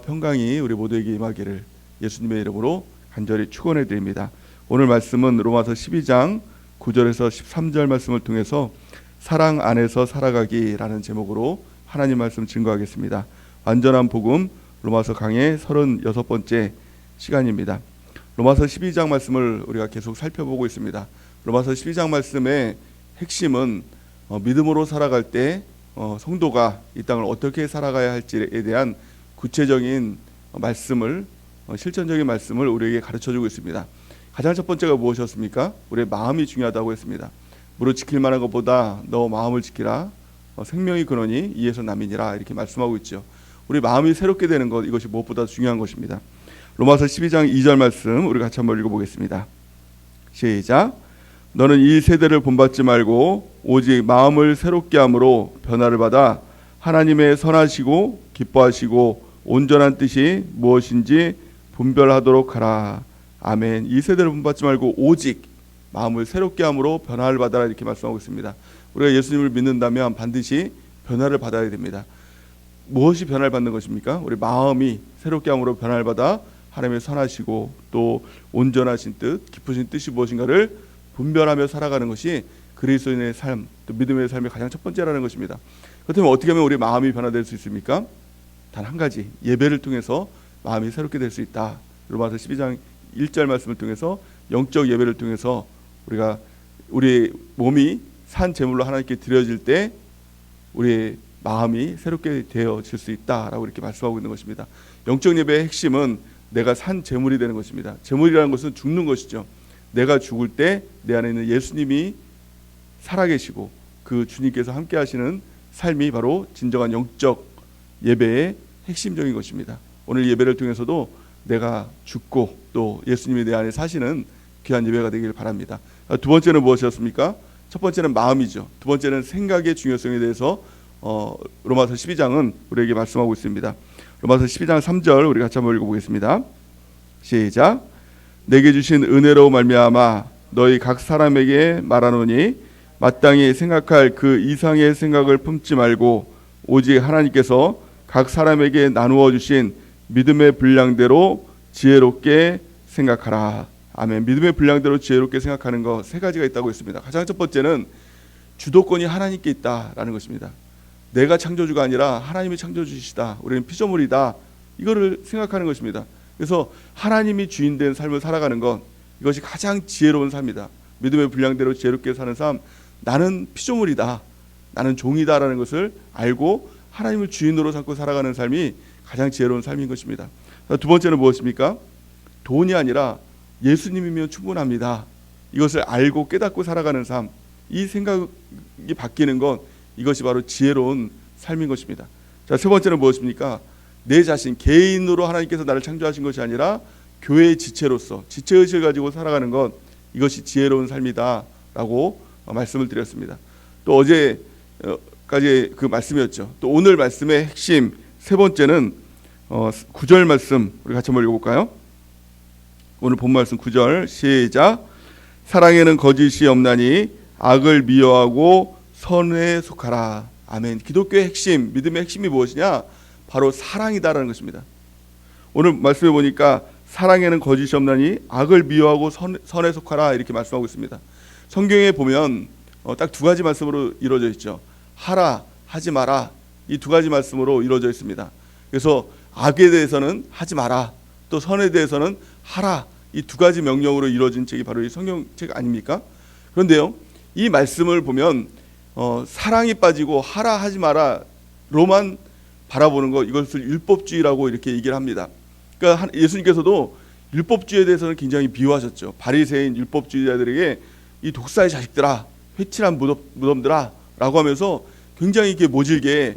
평강이 우리 모두에게 임하기를 예수님의 이름으로 간절히 축원해 드립니다. 오늘 말씀은 로마서 12장 9절에서 13절 말씀을 통해서 사랑 안에서 살아가기라는 제목으로 하나님 말씀 증거하겠습니다. 완전한 복음 로마서 강의 36번째 시간입니다. 로마서 12장 말씀을 우리가 계속 살펴보고 있습니다. 로마서 12장 말씀의 핵심은 믿음으로 살아갈 때 성도가 이 땅을 어떻게 살아가야 할지에 대한 구체적인 말씀을, 실천적인 말씀을 우리에게 가르쳐주고 있습니다. 가장 첫 번째가 무엇이었습니까? 우리의 마음이 중요하다고 했습니다. 무릇 지킬 만한 것보다 너 마음을 지키라. 생명이 근원이 이에서 남이니라, 이렇게 말씀하고 있죠. 우리 마음이 새롭게 되는 것, 이것이 무엇보다 중요한 것입니다. 로마서 12장 2절 말씀 우리 같이 한번 읽어보겠습니다. 시작. 너는 이 세대를 본받지 말고 오직 마음을 새롭게 함으로 변화를 받아 하나님의 선하시고 기뻐하시고 온전한 뜻이 무엇인지 분별하도록 하라. 아멘. 이 세대를 본받지 말고 오직 마음을 새롭게 함으로 변화를 받아라, 이렇게 말씀하고 있습니다. 우리가 예수님을 믿는다면 반드시 변화를 받아야 됩니다. 무엇이 변화를 받는 것입니까? 우리 마음이 새롭게 함으로 변화를 받아 하나님의 선하시고 또 온전하신 뜻, 깊으신 뜻이 무엇인가를 분별하며 살아가는 것이 그리스도인의 삶, 또 믿음의 삶의 가장 첫 번째라는 것입니다. 그렇다면 어떻게 하면 우리 마음이 변화될 수 있습니까? 단 한 가지, 예배를 통해서 마음이 새롭게 될 수 있다. 로마서 12장 1절 말씀을 통해서 영적 예배를 통해서 우리가 우리 몸이 산 제물로 하나님께 드려질 때 우리의 마음이 새롭게 되어질 수 있다라고 이렇게 말씀하고 있는 것입니다. 영적 예배의 핵심은 내가 산 제물이 되는 것입니다. 제물이라는 것은 죽는 것이죠. 내가 죽을 때 내 안에 있는 예수님이 살아계시고 그 주님께서 함께 하시는 삶이 바로 진정한 영적 예배의 핵심적인 것입니다. 오늘 예배를 통해서도 내가 죽고 또 예수님이 내 안에 사시는 귀한 예배가 되길 바랍니다. 두 번째는 무엇이었습니까? 첫 번째는 마음이죠. 두 번째는 생각의 중요성에 대해서 로마서 12장은 우리에게 말씀하고 있습니다. 로마서 12장 3절 우리 같이 한번 읽어보겠습니다. 시작. 내게 주신 은혜로 말미암아 너희 각 사람에게 말하노니 마땅히 생각할 그 이상의 생각을 품지 말고 오직 하나님께서 각 사람에게 나누어 주신 믿음의 분량대로 지혜롭게 생각하라. 아멘. 믿음의 분량대로 지혜롭게 생각하는 것 세 가지가 있다고 했습니다. 가장 첫 번째는 주도권이 하나님께 있다라는 것입니다. 내가 창조주가 아니라 하나님이 창조주시다. 우리는 피조물이다. 이거를 생각하는 것입니다. 그래서 하나님이 주인된 삶을 살아가는 것, 이것이 가장 지혜로운 삶이다. 믿음의 분량대로 지혜롭게 사는 삶, 나는 피조물이다, 나는 종이다라는 것을 알고 하나님을 주인으로 삼고 살아가는 삶이 가장 지혜로운 삶인 것입니다. 두 번째는 무엇입니까? 돈이 아니라 예수님이면 충분합니다. 이것을 알고 깨닫고 살아가는 삶, 이 생각이 바뀌는 것, 이것이 바로 지혜로운 삶인 것입니다. 자, 세 번째는 무엇입니까? 내 자신, 개인으로 하나님께서 나를 창조하신 것이 아니라 교회의 지체로서 지체의식을 가지고 살아가는 것, 이것이 지혜로운 삶이다라고 말씀을 드렸습니다. 또 어제까지 그 말씀이었죠. 또 오늘 말씀의 핵심 세 번째는 9절 말씀 우리 같이 한번 읽어볼까요? 오늘 본 말씀 9절 시작. 사랑에는 거짓이 없나니 악을 미워하고 선에 속하라. 아멘. 기독교의 핵심, 믿음의 핵심이 무엇이냐? 바로 사랑이다라는 것입니다. 오늘 말씀해 보니까 사랑에는 거짓이 없나니 악을 미워하고 선에 속하라, 이렇게 말씀하고 있습니다. 성경에 보면 딱 두 가지 말씀으로 이루어져 있죠. 하라, 하지 마라, 이 두 가지 말씀으로 이루어져 있습니다. 그래서 악에 대해서는 하지 마라, 또 선에 대해서는 하라, 이 두 가지 명령으로 이루어진 책이 바로 이 성경책 아닙니까? 그런데요, 이 말씀을 보면 사랑이 빠지고 하라 하지 마라로만 바라보는 것, 이것을 율법주의라고 이렇게 얘기를 합니다. 그러니까 예수님께서도 율법주의에 대해서는 굉장히 비유하셨죠. 바리새인 율법주의자들에게 이 독사의 자식들아, 회칠한 무덤들아 라고 하면서 굉장히 이렇게 모질게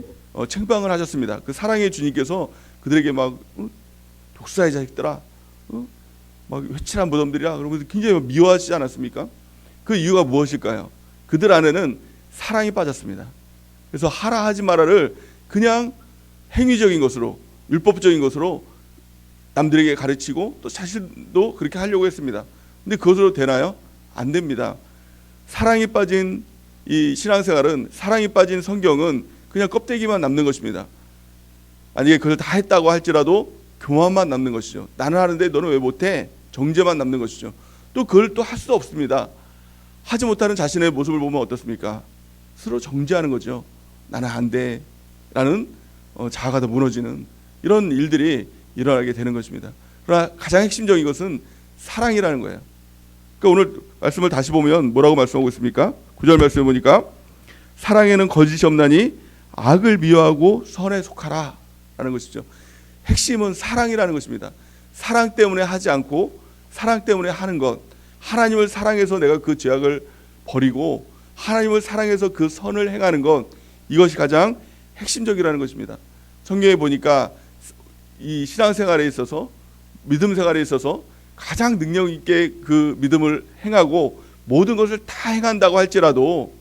책방을 하셨습니다. 그 사랑의 주님께서 그들에게 막 독사의 자식들아, 막 회칠한 무덤들이라 그러면서 굉장히 미워하시지 않았습니까? 그 이유가 무엇일까요? 그들 안에는 사랑이 빠졌습니다. 그래서 하라 하지 마라를 그냥 행위적인 것으로, 율법적인 것으로 남들에게 가르치고 또 자신도 그렇게 하려고 했습니다. 근데 그것으로 되나요? 안 됩니다. 사랑이 빠진 이 신앙생활은, 사랑이 빠진 성경은 그냥 껍데기만 남는 것입니다. 만약에 그걸 다 했다고 할지라도 교만만 남는 것이죠. 나는 하는데 너는 왜 못해? 정죄만 남는 것이죠. 또 그걸 또 할 수 없습니다. 하지 못하는 자신의 모습을 보면 어떻습니까? 스스로 정죄하는 거죠. 나는 안 돼 라는 자아가 더 무너지는 이런 일들이 일어나게 되는 것입니다. 그러나 가장 핵심적인 것은 사랑이라는 거예요. 그러니까 오늘 말씀을 다시 보면 뭐라고 말씀하고 있습니까? 9절 말씀을 보니까 사랑에는 거짓이 없나니 악을 미워하고 선에 속하라 라는 것이죠. 핵심은 사랑이라는 것입니다. 사랑 때문에 하지 않고 사랑 때문에 하는 것, 하나님을 사랑해서 내가 그 죄악을 버리고 하나님을 사랑해서 그 선을 행하는 것, 이것이 가장 핵심적이라는 것입니다. 성경에 보니까 이 신앙생활에 있어서 믿음 생활에 있어서 가장 능력 있게 그 믿음을 행하고 모든 것을 다 행한다고 할지라도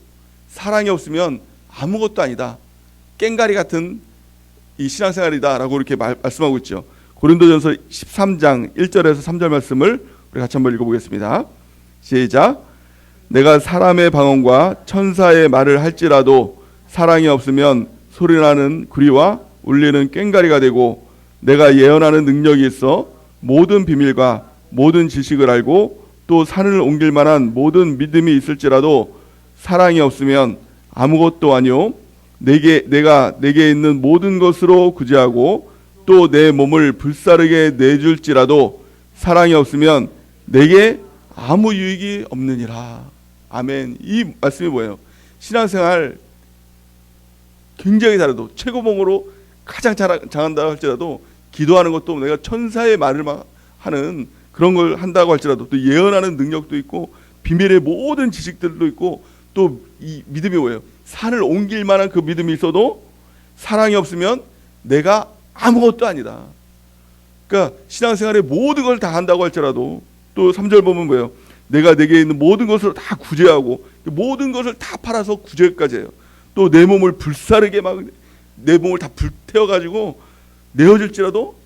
사랑이 없으면 아무것도 아니다, 깽가리 같은 이 신앙생활이다라고 이렇게 말씀하고 있죠. 고린도전서 13장 1절에서 3절 말씀을 우리 같이 한번 읽어보겠습니다. 시작. 내가 사람의 방언과 천사의 말을 할지라도 사랑이 없으면 소리나는 구리와 울리는 꽹가리가 되고, 내가 예언하는 능력이 있어 모든 비밀과 모든 지식을 알고 또 산을 옮길 만한 모든 믿음이 있을지라도 사랑이 없으면 아무것도 아니요 내가 내게 있는 모든 것으로 구제하고 또 내 몸을 불사르게 내줄지라도 사랑이 없으면 내게 아무 유익이 없느니라. 아멘. 이 말씀이 뭐예요? 신앙생활 굉장히 잘해도 최고봉으로 가장 잘한다고 할지라도 기도하는 것도 내가 천사의 말을 막 하는 그런 걸 한다고 할지라도 또 예언하는 능력도 있고 비밀의 모든 지식들도 있고 또 이 믿음이 뭐예요? 산을 옮길 만한 그 믿음이 있어도 사랑이 없으면 내가 아무것도 아니다. 그러니까 신앙생활의 모든 걸 다 한다고 할지라도 또 3절 보면 뭐예요? 내가 내게 있는 모든 것을 다 구제하고 모든 것을 다 팔아서 구제까지 해요. 또 내 몸을 불사르게 막 내 몸을 다 불태워가지고 내어줄지라도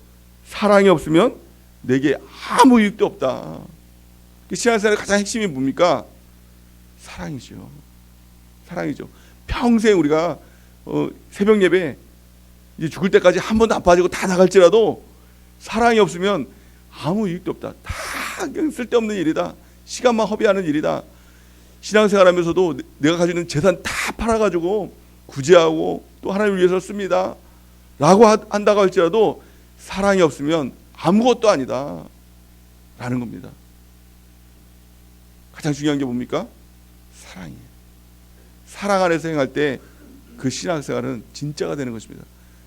사랑이 없으면 내게 아무 유익도 없다. 신앙생활의 가장 핵심이 뭡니까? 사랑이죠. 사랑이죠. 평생 우리가 새벽 예배 이제 죽을 때까지 한 번도 안 빠지고 다 나갈지라도 사랑이 없으면 아무 유익도 없다. 다 그냥 쓸데없는 일이다. 시간만 허비하는 일이다. 신앙생활하면서도 내가 가지고 있는 재산 다 팔아가지고 구제하고 또 하나님을 위해서 씁니다 라고 한다고 할지라도 사랑이 없으면 아무것도 아니다 라는 겁니다. 가장 중요한 게 뭡니까? 사랑이에요. 사랑 안에서 행할 때 그 신앙생활은 진짜가 되는 것입니다.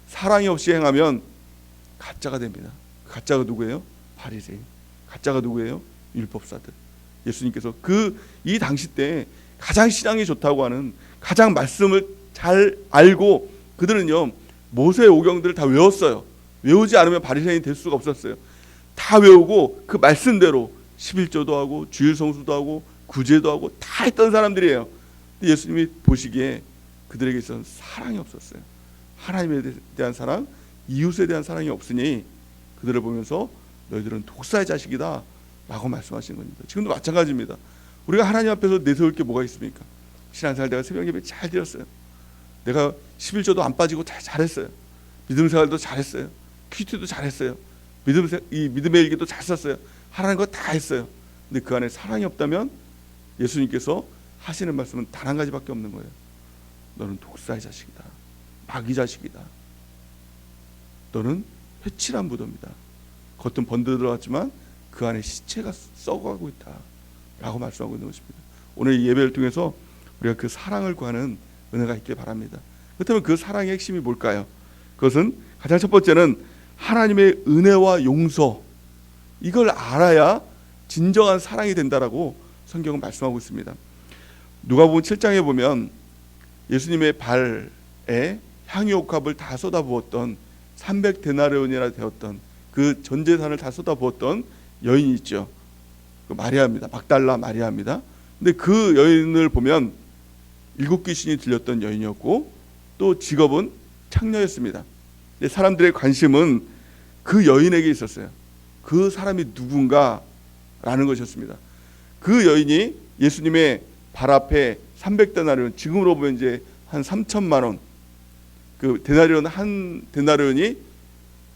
사랑이 없이 행하면 가짜가 됩니다. 가짜가 누구예요? 바리새인. 가짜가 누구예요? 율법사들. 예수님께서 이 당시 때 가장 신앙이 좋다고 하는, 가장 말씀을 잘 알고, 그들은요 모세의 오경들을 다 외웠어요. 외우지 않으면 바리새인이 될 수가 없었어요. 다 외우고 그 말씀대로 11조도 하고 주일 성수도 하고 구제도 하고 다 했던 사람들이에요. 근데 예수님이 보시기에 그들에게 있어서 사랑이 없었어요. 하나님에 대한 사랑, 이웃에 대한 사랑이 없으니 그들을 보면서 너희들은 독사의 자식이다 라고 말씀하시는 겁니다. 지금도 마찬가지입니다. 우리가 하나님 앞에서 내세울 게 뭐가 있습니까? 신앙생활 내가 새벽 예배 잘 드렸어요. 내가 11조도 안 빠지고 다 잘했어요. 믿음 생활도 잘했어요. 퀴즈도 잘했어요. 이 믿음의 일기도 잘 썼어요. 하라는 거 다 했어요. 근데 그 안에 사랑이 없다면 예수님께서 하시는 말씀은 단 한 가지밖에 없는 거예요. 너는 독사의 자식이다. 마귀 자식이다. 너는 회칠한 무덤이다. 겉은 번들어갔지만 그 안에 시체가 썩어가고 있다 라고 말씀하고 있는 것입니다. 오늘 이 예배를 통해서 우리가 그 사랑을 구하는 은혜가 있길 바랍니다. 그렇다면 그 사랑의 핵심이 뭘까요? 그것은 가장 첫 번째는 하나님의 은혜와 용서, 이걸 알아야 진정한 사랑이 된다라고 성경은 말씀하고 있습니다. 누가복음 7장에 보면 예수님의 발에 향유옥합을 다 쏟아부었던 300데나리온이나 되었던 그 전 재산을 다 쏟아부었던 여인이 있죠. 그 마리아입니다. 막달라 마리아입니다. 근데 그 여인을 보면 7귀신이 들렸던 여인이었고 또 직업은 창녀였습니다. 근데 사람들의 관심은 그 여인에게 있었어요. 그 사람이 누군가라는 것이었습니다. 그 여인이 예수님의 발 앞에 300데나리온, 지금으로 보면 이제 한 3천만 원, 그 데나리온 한 데나리온이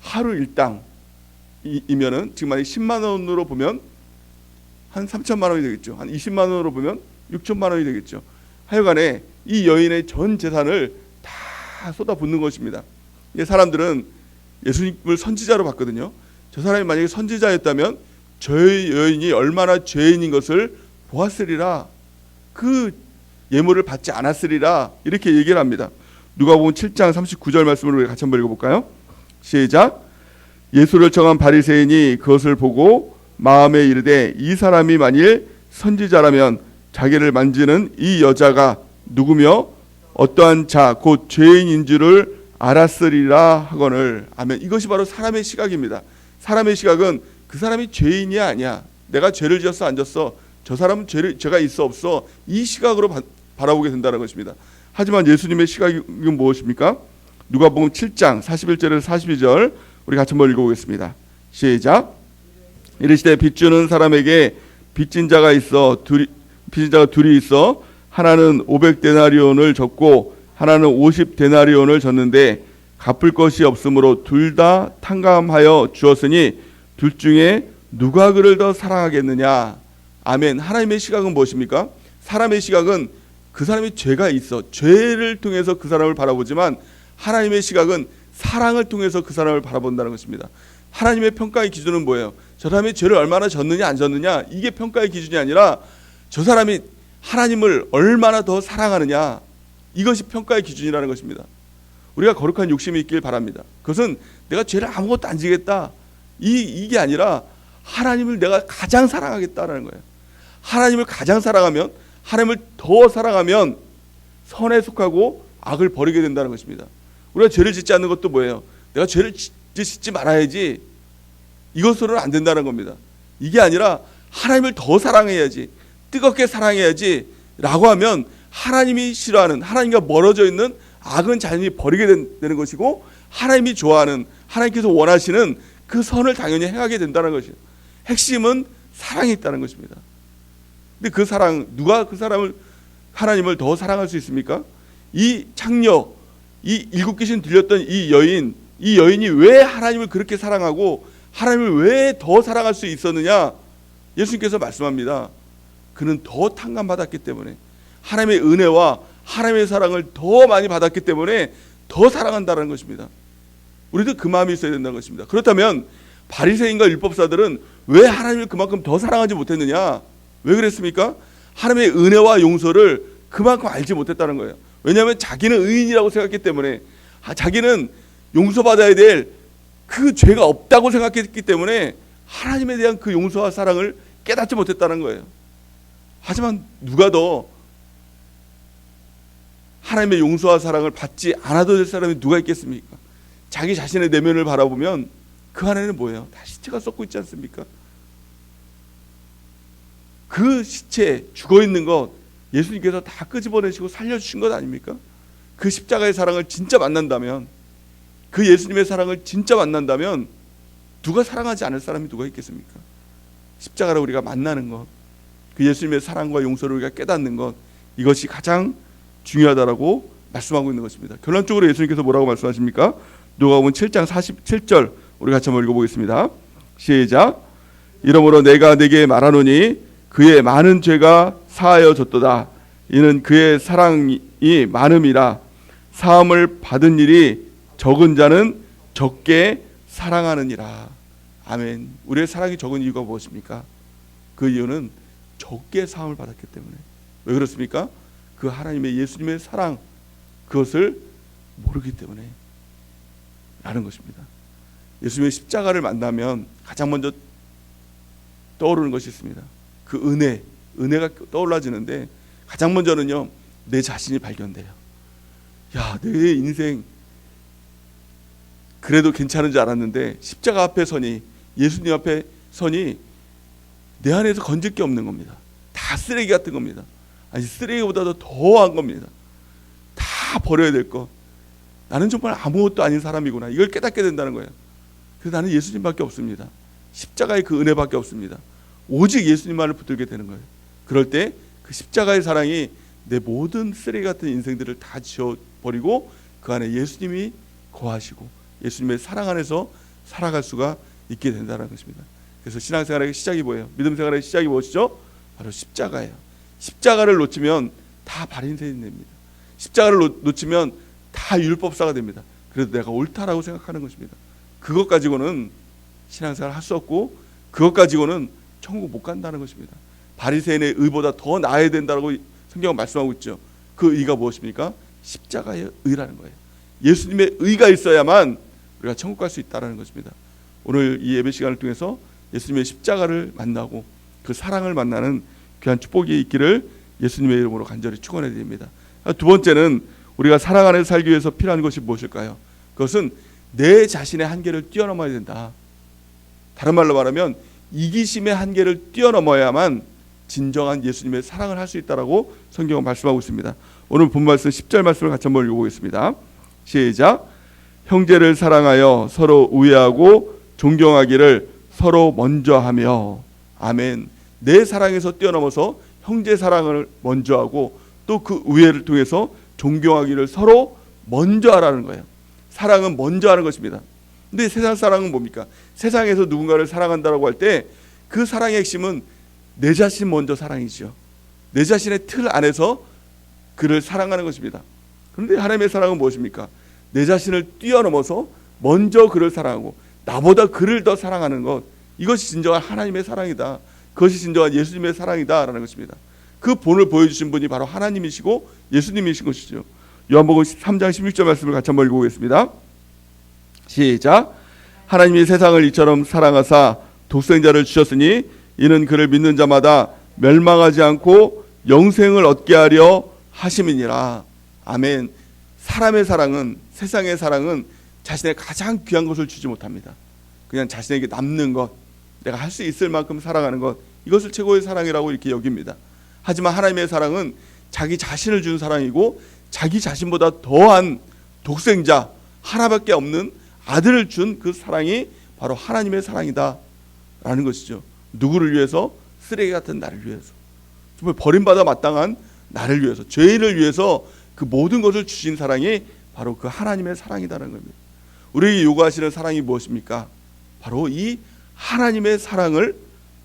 하루 일당이면은 지금 만약 10만 원으로 보면 한 3천만 원이 되겠죠. 한 20만 원으로 보면 6천만 원이 되겠죠. 하여간에 이 여인의 전 재산을 다 쏟아붓는 것입니다. 사람들은 예수님을 선지자로 봤거든요. 저 사람이 만약에 선지자였다면 저 여인이 얼마나 죄인인 것을 보았으리라, 그 예물을 받지 않았으리라, 이렇게 얘기를 합니다. 누가복음 7장 39절 말씀을 같이 한번 읽어볼까요? 시작. 예수를 청한 바리새인이 그것을 보고 마음에 이르되 이 사람이 만일 선지자라면 자기를 만지는 이 여자가 누구며 어떠한 자 곧 죄인인 줄을 알았으리라 하거늘. 아멘. 이것이 바로 사람의 시각입니다. 사람의 시각은 그 사람이 죄인이야 아니야, 내가 죄를 지었어 안 졌어, 저 사람은 죄가 있어 없어, 이 시각으로 바라보게 된다는 것입니다. 하지만 예수님의 시각은 무엇입니까? 누가복음 7장 41절에서 42절 우리 같이 한번 읽어보겠습니다. 시작. 이르시되 빚주는 사람에게 빚진 자가 둘이 있어 하나는 500데나리온을 졌고 하나는 50데나리온을 졌는데 갚을 것이 없으므로 둘 다 탕감하여 주었으니 둘 중에 누가 그를 더 사랑하겠느냐. 아멘. 하나님의 시각은 무엇입니까? 사람의 시각은 그 사람이 죄가 있어, 죄를 통해서 그 사람을 바라보지만 하나님의 시각은 사랑을 통해서 그 사람을 바라본다는 것입니다. 하나님의 평가의 기준은 뭐예요? 저 사람이 죄를 얼마나 졌느냐 안 졌느냐, 이게 평가의 기준이 아니라 저 사람이 하나님을 얼마나 더 사랑하느냐, 이것이 평가의 기준이라는 것입니다. 우리가 거룩한 욕심이 있길 바랍니다. 그것은 내가 죄를 아무것도 안 지겠다, 이게 아니라 하나님을 내가 가장 사랑하겠다라는 거예요. 하나님을 가장 사랑하면, 하나님을 더 사랑하면 선에 속하고 악을 버리게 된다는 것입니다. 우리가 죄를 짓지 않는 것도 뭐예요? 내가 죄를 짓지 말아야지, 이것으로는 안 된다는 겁니다. 이게 아니라 하나님을 더 사랑해야지, 뜨겁게 사랑해야지 라고 하면 하나님이 싫어하는, 하나님과 멀어져 있는 악은 자연히 버리게 되는 것이고, 하나님이 좋아하는, 하나님께서 원하시는 그 선을 당연히 행하게 된다는 것이에요. 핵심은 사랑이 있다는 것입니다. 근데 그 사랑, 누가 그 사람을, 하나님을 더 사랑할 수 있습니까? 이 창녀, 이 일곱 귀신 들렸던 이 여인이 왜 하나님을 그렇게 사랑하고 하나님을 왜 더 사랑할 수 있었느냐? 예수님께서 말씀합니다. 그는 더 탕감받았기 때문에, 하나님의 은혜와 하나님의 사랑을 더 많이 받았기 때문에 더 사랑한다는 것입니다. 우리도 그 마음이 있어야 된다는 것입니다. 그렇다면 바리새인과 율법사들은 왜 하나님을 그만큼 더 사랑하지 못했느냐? 왜 그랬습니까? 하나님의 은혜와 용서를 그만큼 알지 못했다는 거예요. 왜냐하면 자기는 의인이라고 생각했기 때문에, 자기는 용서받아야 될 그 죄가 없다고 생각했기 때문에 하나님에 대한 그 용서와 사랑을 깨닫지 못했다는 거예요. 하지만 누가 더 하나님의 용서와 사랑을 받지 않아도 될 사람이 누가 있겠습니까? 자기 자신의 내면을 바라보면 그 안에는 뭐예요? 다 시체가 썩고 있지 않습니까? 그 시체, 죽어있는 것 예수님께서 다 끄집어내시고 살려주신 것 아닙니까? 그 십자가의 사랑을 진짜 만난다면, 그 예수님의 사랑을 진짜 만난다면 누가 사랑하지 않을 사람이 누가 있겠습니까? 십자가를 우리가 만나는 것, 그 예수님의 사랑과 용서를 우리가 깨닫는 것, 이것이 가장 중요하다라고 말씀하고 있는 것입니다. 결론적으로 예수님께서 뭐라고 말씀하십니까? 누가복음 7장 47절 우리 같이 한번 읽어보겠습니다. 시작. 이러므로 내가 네게 말하노니 그의 많은 죄가 사하여졌도다. 이는 그의 사랑이 많음이라. 사함을 받은 일이 적은 자는 적게 사랑하느니라. 아멘. 우리의 사랑이 적은 이유가 무엇입니까? 그 이유는 적게 사함을 받았기 때문에. 왜 그렇습니까? 그 하나님의 예수님의 사랑, 그것을 모르기 때문에 라는 것입니다. 예수님의 십자가를 만나면 가장 먼저 떠오르는 것이 있습니다. 그 은혜가 떠올라지는데 가장 먼저는요, 내 자신이 발견돼요. 야, 내 인생 그래도 괜찮은 줄 알았는데 십자가 앞에 서니, 예수님 앞에 서니 내 안에서 건질 게 없는 겁니다. 다 쓰레기 같은 겁니다. 아니, 쓰레기보다도 더한 겁니다. 다 버려야 될 것. 나는 정말 아무것도 아닌 사람이구나, 이걸 깨닫게 된다는 거예요. 그래서 나는 예수님밖에 없습니다. 십자가의 그 은혜밖에 없습니다. 오직 예수님만을 붙들게 되는 거예요. 그럴 때 그 십자가의 사랑이 내 모든 쓰레기 같은 인생들을 다 지워버리고 그 안에 예수님이 거하시고 예수님의 사랑 안에서 살아갈 수가 있게 된다는 것입니다. 그래서 신앙생활의 시작이 뭐예요? 믿음 생활의 시작이 무엇이죠? 바로 십자가예요. 십자가를 놓치면 다 바리새인 됩니다. 십자가를 놓치면 다 율법사가 됩니다. 그래도 내가 옳다라고 생각하는 것입니다. 그것 가지고는 신앙생활 할 수 없고 그것 가지고는 천국 못 간다는 것입니다. 바리새인의 의보다 더 나아야 된다고 성경은 말씀하고 있죠. 그 의가 무엇입니까? 십자가의 의라는 거예요. 예수님의 의가 있어야만 우리가 천국 갈 수 있다는 것입니다. 오늘 이 예배 시간을 통해서 예수님의 십자가를 만나고 그 사랑을 만나는 귀한 축복이 있기를 예수님의 이름으로 간절히 축원해 드립니다. 두 번째는 우리가 사랑 안에서 살기 위해서 필요한 것이 무엇일까요? 그것은 내 자신의 한계를 뛰어넘어야 된다. 다른 말로 말하면 이기심의 한계를 뛰어넘어야만 진정한 예수님의 사랑을 할 수 있다라고 성경은 말씀하고 있습니다. 오늘 본 말씀 10절 말씀을 같이 한번 읽어보겠습니다. 시작. 형제를 사랑하여 서로 우애하고 존경하기를 서로 먼저 하며. 아멘. 내 사랑에서 뛰어넘어서 형제 사랑을 먼저 하고 또 그 우애를 통해서 존경하기를 서로 먼저 하라는 거예요. 사랑은 먼저 하는 것입니다. 근데 세상 사랑은 뭡니까? 세상에서 누군가를 사랑한다라고 할 때 그 사랑의 핵심은 내 자신 먼저 사랑이죠. 내 자신의 틀 안에서 그를 사랑하는 것입니다. 그런데 하나님의 사랑은 무엇입니까? 내 자신을 뛰어넘어서 먼저 그를 사랑하고 나보다 그를 더 사랑하는 것, 이것이 진정한 하나님의 사랑이다. 그것이 진정한 예수님의 사랑이다라는 것입니다. 그 본을 보여주신 분이 바로 하나님이시고 예수님이신 것이죠. 요한복음 3장 16절 말씀을 같이 한번 읽어보겠습니다. 시작. 하나님이 세상을 이처럼 사랑하사 독생자를 주셨으니 이는 그를 믿는 자마다 멸망하지 않고 영생을 얻게 하려 하심이니라. 아멘. 사람의 사랑은, 세상의 사랑은 자신의 가장 귀한 것을 주지 못합니다. 그냥 자신에게 남는 것, 내가 할 수 있을 만큼 사랑하는 것, 이것을 최고의 사랑이라고 이렇게 여깁니다. 하지만 하나님의 사랑은 자기 자신을 준 사랑이고 자기 자신보다 더한 독생자 하나밖에 없는 아들을 준 그 사랑이 바로 하나님의 사랑이다 라는 것이죠. 누구를 위해서? 쓰레기 같은 나를 위해서, 정말 버림받아 마땅한 나를 위해서, 죄인을 위해서 그 모든 것을 주신 사랑이 바로 그 하나님의 사랑이다라는 겁니다. 우리에게 요구하시는 사랑이 무엇입니까? 바로 이 하나님의 사랑을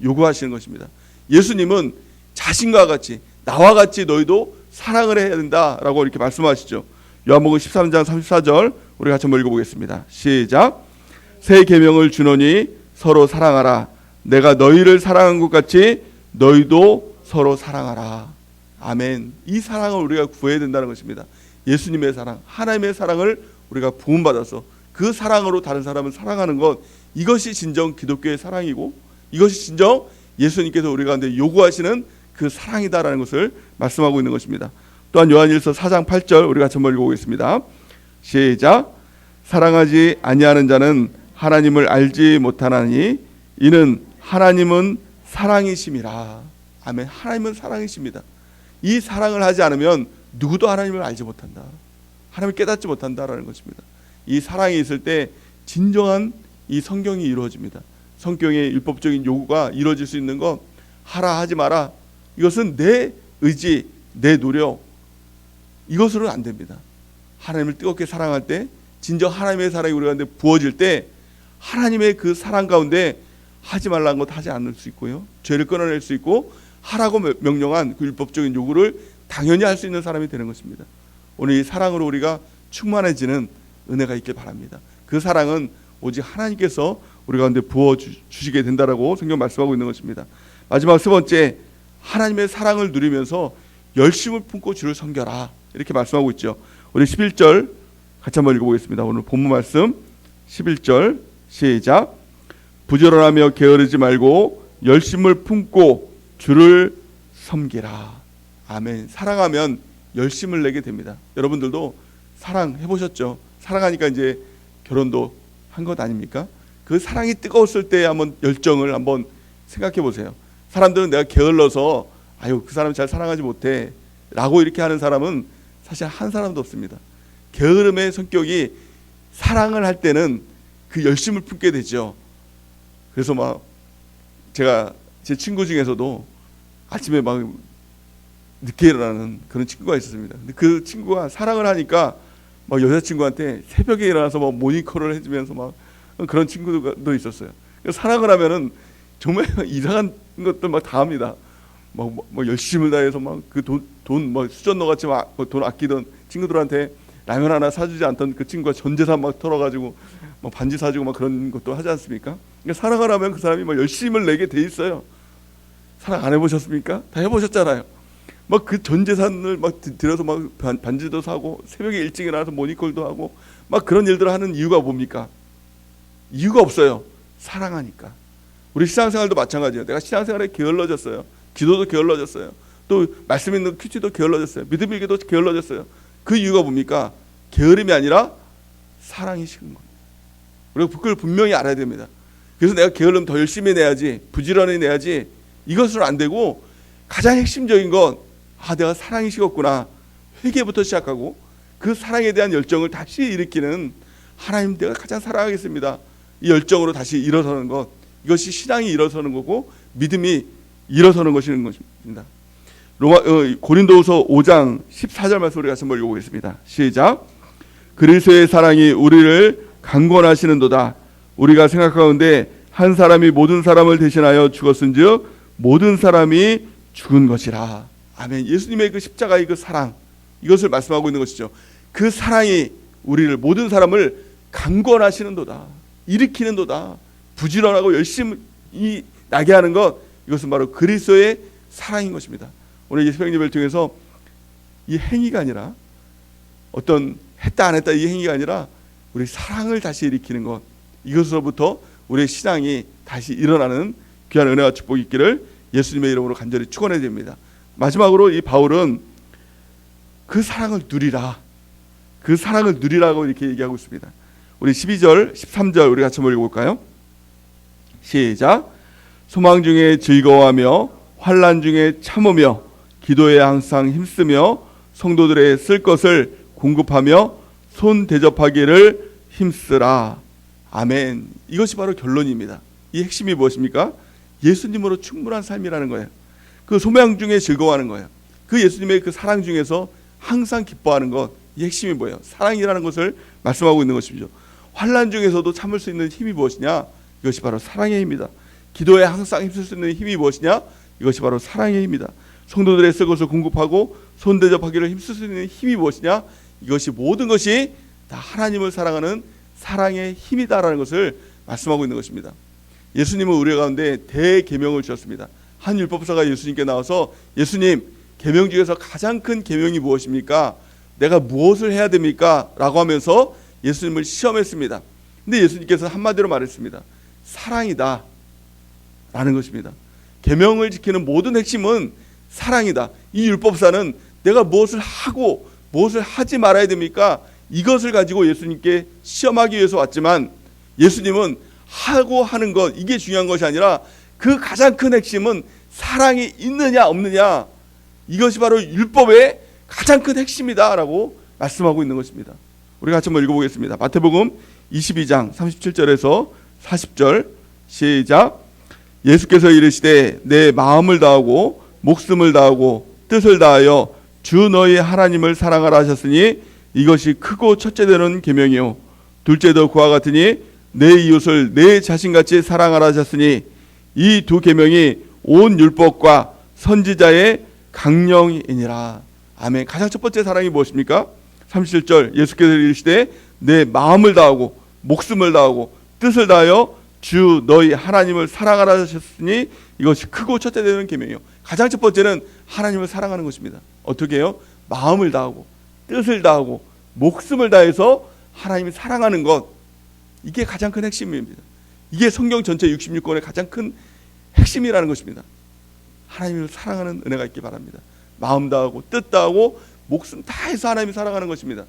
요구하시는 것입니다. 예수님은 자신과 같이, 나와 같이 너희도 사랑을 해야 된다라고 이렇게 말씀하시죠. 요한복음 13장 34절 우리 같이 한번 읽어보겠습니다. 시작. 새 계명을 주노니 서로 사랑하라. 내가 너희를 사랑한 것 같이 너희도 서로 사랑하라. 아멘. 이 사랑을 우리가 구해야 된다는 것입니다. 예수님의 사랑, 하나님의 사랑을 우리가 부음받아서 그 사랑으로 다른 사람을 사랑하는 것, 이것이 진정 기독교의 사랑이고 이것이 진정 예수님께서 우리 가운데 요구하시는 그 사랑이다라는 것을 말씀하고 있는 것입니다. 또한 요한일서 4장 8절 우리 같이 한번 읽어보겠습니다. 시작. 사랑하지 아니하는 자는 하나님을 알지 못하나니 이는 하나님은 사랑이심이라. 아멘. 하나님은 사랑이십니다. 이 사랑을 하지 않으면 누구도 하나님을 알지 못한다. 하나님을 깨닫지 못한다라는 것입니다. 이 사랑이 있을 때 진정한 이 성경이 이루어집니다. 성경의 율법적인 요구가 이루어질 수 있는 것, 하라 하지 마라, 이것은 내 의지, 내 노력, 이것으로는 안 됩니다. 하나님을 뜨겁게 사랑할 때, 진정 하나님의 사랑이 우리 가운데 부어질 때 하나님의 그 사랑 가운데 하지 말라는 것 하지 않을 수 있고요, 죄를 끊어낼 수 있고 하라고 명령한 그 율법적인 요구를 당연히 할 수 있는 사람이 되는 것입니다. 오늘 이 사랑으로 우리가 충만해지는 은혜가 있길 바랍니다. 그 사랑은 오직 하나님께서 우리 가운데 부어주시게 된다라고 성경 말씀하고 있는 것입니다. 마지막 세 번째, 하나님의 사랑을 누리면서 열심을 품고 주를 섬겨라, 이렇게 말씀하고 있죠. 우리 11절 같이 한번 읽어보겠습니다. 오늘 본문 말씀 11절 시작. 부지런하며 게으르지 말고 열심을 품고 주를 섬기라. 아멘. 사랑하면 열심을 내게 됩니다. 여러분들도 사랑해 보셨죠? 사랑하니까 이제 결혼도 한 것 아닙니까? 그 사랑이 뜨거웠을 때 한번 열정을 한번 생각해 보세요. 사람들은 내가 게을러서 아유 그 사람 잘 사랑하지 못해 라고 이렇게 하는 사람은 사실 한 사람도 없습니다. 게으름의 성격이 사랑을 할 때는 그 열심을 품게 되죠. 그래서 막 제가 제 친구 중에서도 아침에 막 늦게 일어나는 그런 친구가 있었습니다. 근데 그 친구가 사랑을 하니까 막 여자친구한테 새벽에 일어나서 막 모닝콜을 해주면서 막 그런 친구도 있었어요. 사랑을 하면은 정말 이상한 것들 막 다 합니다. 뭐 열심을 다해서 막 그 돈 뭐 수전너 같이 막 돈 아끼던 친구들한테 라면 하나 사주지 않던 그 친구가 전 재산 막 털어가지고 뭐 반지 사주고 막 그런 것도 하지 않습니까? 그러니까 사랑을 하면 그 사람이 막 열심을 내게 돼 있어요. 사랑 안 해보셨습니까? 다 해보셨잖아요. 막 그 전 재산을 막 들여서 막 반지도 사고 새벽에 일찍 일어나서 모닝콜도 하고 막 그런 일들을 하는 이유가 뭡니까? 이유가 없어요. 사랑하니까. 우리 신앙생활도 마찬가지예요. 내가 신앙생활에 게을러졌어요. 기도도 게을러졌어요. 또 말씀 있는 큐티도 게을러졌어요. 믿음 일기도 게을러졌어요. 그 이유가 뭡니까? 게으름이 아니라 사랑이 식은 겁니다. 우리가 그걸 분명히 알아야 됩니다. 그래서 내가 게으름 더 열심히 내야지, 부지런히 내야지, 이것은 안 되고 가장 핵심적인 건 내가 사랑이 식었구나. 회개부터 시작하고 그 사랑에 대한 열정을 다시 일으키는 하나님, 내가 가장 사랑하겠습니다. 이 열정으로 다시 일어서는 것, 이것이 신앙이 일어서는 거고 믿음이 일어서는 것입니다. 고린도후서 5장 14절 말씀 우리 같이 한번 읽어보겠습니다. 시작. 그리스도의 사랑이 우리를 강권하시는도다. 우리가 생각하건대 한 사람이 모든 사람을 대신하여 죽었은즉 모든 사람이 죽은 것이라. 아멘. 예수님의 그 십자가의 그 사랑, 이것을 말씀하고 있는 것이죠. 그 사랑이 우리를, 모든 사람을 강권하시는도다, 일으키는도다. 부지런하고 열심히 나게 하는 것, 이것은 바로 그리스도의 사랑인 것입니다. 오늘 예수님 예배를 통해서 이 행위가 아니라, 어떤 했다 안 했다 이 행위가 아니라 우리 사랑을 다시 일으키는 것, 이것으로부터 우리의 신앙이 다시 일어나는 귀한 은혜와 축복이 있기를 예수님의 이름으로 간절히 축원해야 됩니다. 마지막으로 이 바울은 그 사랑을 누리라, 그 사랑을 누리라고 이렇게 얘기하고 있습니다. 우리 12절 13절 우리 같이 한번 읽어볼까요? 시작. 소망 중에 즐거워하며 환난 중에 참으며 기도에 항상 힘쓰며 성도들의 쓸 것을 공급하며 손 대접하기를 힘쓰라. 아멘. 이것이 바로 결론입니다. 이 핵심이 무엇입니까? 예수님으로 충분한 삶이라는 거예요. 그 소망 중에 즐거워하는 거예요. 그 예수님의 그 사랑 중에서 항상 기뻐하는 것, 이 핵심이 뭐예요? 사랑이라는 것을 말씀하고 있는 것이죠. 환난 중에서도 참을 수 있는 힘이 무엇이냐? 이것이 바로 사랑의 힘이다. 기도에 항상 힘쓸 수 있는 힘이 무엇이냐? 이것이 바로 사랑의 힘이다. 성도들의 쓸 것을 공급하고 손 대접하기를 힘쓸 수 있는 힘이 무엇이냐? 이것이 모든 것이 다 하나님을 사랑하는 사랑의 힘이다라는 것을 말씀하고 있는 것입니다. 예수님은 우리 가운데 대계명을 주셨습니다. 한 율법사가 예수님께 나와서 예수님, 계명 중에서 가장 큰 계명이 무엇입니까? 내가 무엇을 해야 됩니까? 라고 하면서 예수님을 시험했습니다. 근데 예수님께서 한마디로 말했습니다. 사랑이다 라는 것입니다. 계명을 지키는 모든 핵심은 사랑이다. 이 율법사는 내가 무엇을 하고 무엇을 하지 말아야 됩니까? 이것을 가지고 예수님께 시험하기 위해서 왔지만 예수님은 하고 하는 것, 이게 중요한 것이 아니라 그 가장 큰 핵심은 사랑이 있느냐 없느냐, 이것이 바로 율법의 가장 큰 핵심이다라고 말씀하고 있는 것입니다. 우리 같이 한번 읽어보겠습니다. 마태복음 22장 37절에서 40절 시작. 예수께서 이르시되 내 마음을 다하고 목숨을 다하고 뜻을 다하여 주 너희 하나님을 사랑하라 하셨으니 이것이 크고 첫째 되는 계명이요 둘째도 그와 같으니 내 이웃을 내 자신같이 사랑하라 하셨으니 이 두 계명이 온 율법과 선지자의 강령이니라. 아멘. 가장 첫 번째 사랑이 무엇입니까? 37절 예수께서 이르시되 내 마음을 다하고 목숨을 다하고 뜻을 다하여 주 너희 하나님을 사랑하라 하셨으니 이것이 크고 첫째 되는 계명이요. 가장 첫 번째는 하나님을 사랑하는 것입니다. 어떻게 해요? 마음을 다하고 뜻을 다하고 목숨을 다해서 하나님을 사랑하는 것, 이게 가장 큰 핵심입니다. 이게 성경 전체 66권의 가장 큰 핵심이라는 것입니다. 하나님을 사랑하는 은혜가 있기 바랍니다. 마음 다하고 뜻 다하고 목숨 다해서 하나님을 사랑하는 것입니다.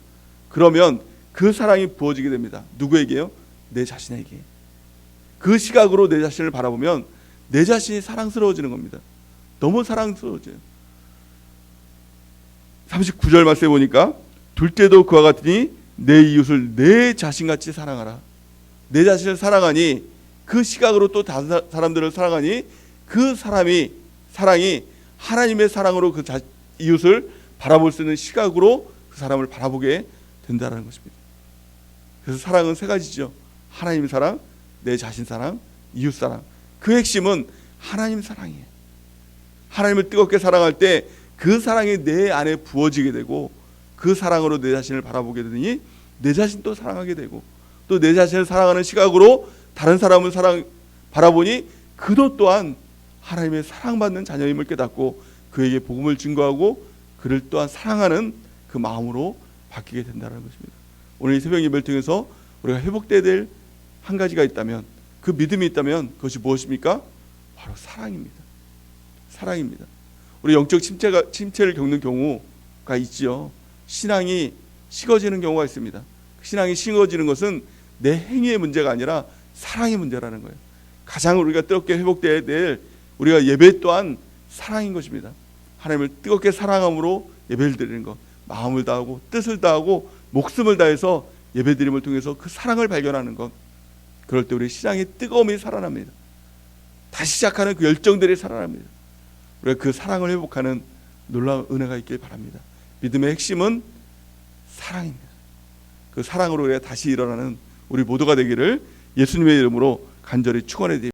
그러면 그 사랑이 부어지게 됩니다. 누구에게요? 내 자신에게. 그 시각으로 내 자신을 바라보면 내 자신이 사랑스러워지는 겁니다. 너무 사랑스러워져요. 39절 말씀에 보니까 둘째도 그와 같으니 내 이웃을 내 자신같이 사랑하라. 내 자신을 사랑하니 그 시각으로 또 다른 사람들을 사랑하니 그 사랑이 하나님의 사랑으로 그 이웃을 바라볼 수 있는 시각으로 그 사람을 바라보게 된다는 것입니다. 그래서 사랑은 세 가지죠. 하나님 사랑, 내 자신 사랑, 이웃 사랑. 그 핵심은 하나님 사랑이에요. 하나님을 뜨겁게 사랑할 때 그 사랑이 내 안에 부어지게 되고 그 사랑으로 내 자신을 바라보게 되니 내 자신도 사랑하게 되고 또 내 자신을 사랑하는 시각으로 다른 사람을 바라보니 그도 또한 하나님의 사랑받는 자녀임을 깨닫고 그에게 복음을 증거하고 그를 또한 사랑하는 그 마음으로 바뀌게 된다는 것입니다. 오늘 이 새벽 예배를 통해서 우리가 회복돼야 될 한 가지가 있다면, 그 믿음이 있다면 그것이 무엇입니까? 바로 사랑입니다. 사랑입니다. 우리 영적 침체를 겪는 경우가 있지요. 신앙이 식어지는 경우가 있습니다. 신앙이 식어지는 것은 내 행위의 문제가 아니라 사랑의 문제라는 거예요. 가장 우리가 뜨겁게 회복돼야 될 우리가 예배 또한 사랑인 것입니다. 하나님을 뜨겁게 사랑함으로 예배를 드리는 것, 마음을 다하고 뜻을 다하고 목숨을 다해서 예배드림을 통해서 그 사랑을 발견하는 것, 그럴 때 우리 신앙의 뜨거움이 살아납니다. 다시 시작하는 그 열정들이 살아납니다. 우리가 그 사랑을 회복하는 놀라운 은혜가 있길 바랍니다. 믿음의 핵심은 사랑입니다. 그 사랑으로 우리가 다시 일어나는 우리 모두가 되기를 예수님의 이름으로 간절히 축원해 드립니다.